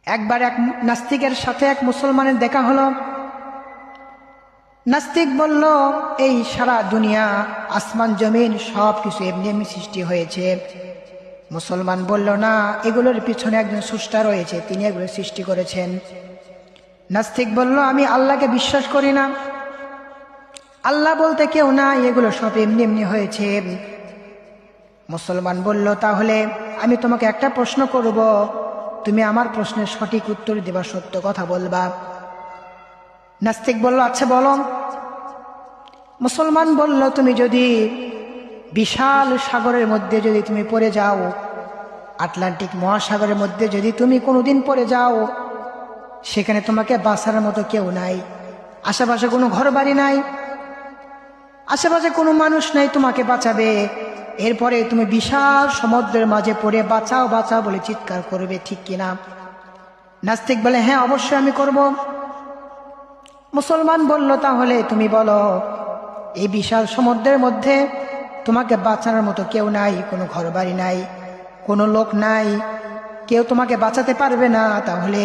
একবার এক নাস্তিকের সাথে এক মুসলমানের দেখা হলো। নাস্তিক বলল, এই সারা দুনিয়া, আসমান জমিন সব কিছু এমনি এমনি সৃষ্টি হয়েছে। মুসলমান বলল, না, এগুলোর পিছনে একজন স্রষ্টা রয়েছে, তিনি এগুলো সৃষ্টি করেছেন। নাস্তিক বলল, আমি আল্লাহকে বিশ্বাস করি না, আল্লাহ বলতে কেউ না, এগুলো সব এমনি এমনি হয়েছে। মুসলমান বলল, তাহলে আমি তোমাকে একটা প্রশ্ন করব, তুমি আমার প্রশ্নের সঠিক উত্তর দেবা, সত্য কথা বলবা। নাস্তিক বলল, আচ্ছা বলো। মুসলমান বলল, তুমি যদি বিশাল সাগরের মধ্যে যদি তুমি পড়ে যাও, আটলান্টিক মহাসাগরের মধ্যে যদি তুমি কোনোদিন পড়ে যাও, সেখানে তোমাকে বাঁচার মতো কেউ নাই, আশেপাশে কোনো ঘর বাড়ি নাই, আশেপাশে কোনো মানুষ নাই তোমাকে বাঁচাবে, এরপরে তুমি বিশাল সমুদ্রের মাঝে পড়ে বাঁচাও বাঁচাও বলে চিৎকার করবে, ঠিক কিনা? নাস্তিক বলে, হ্যাঁ, অবশ্যই আমি করব। মুসলমান বলল, তাহলে তুমি বলো, এই বিশাল সমুদ্রের মধ্যে তোমাকে বাঁচানোর মতো কেউ নাই, কোনো ঘর বাড়ি নাই, কোনো লোক নাই, কেউ তোমাকে বাঁচাতে পারবে না, তাহলে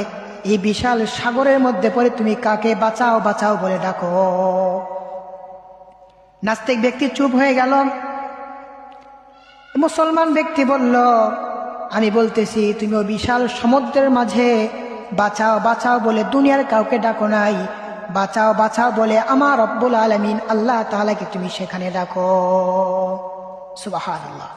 এই বিশাল সাগরের মধ্যে পড়ে তুমি কাকে বাঁচাও বাঁচাও বলে ডাকো? নাস্তিক ব্যক্তি চুপ হয়ে গেল। মুসলমান ব্যক্তি বলল, আমি বলতেছি, তুমি ওই বিশাল সমুদ্রের মাঝে বাঁচাও বাঁচাও বলে দুনিয়ার কাউকে ডাকো নাই, বাঁচাও বাঁচাও বলে আমার রব্বুল আলামিন আল্লাহ তাআলাকে তুমি সেখানে ডাকো। সুবহানাল্লাহ।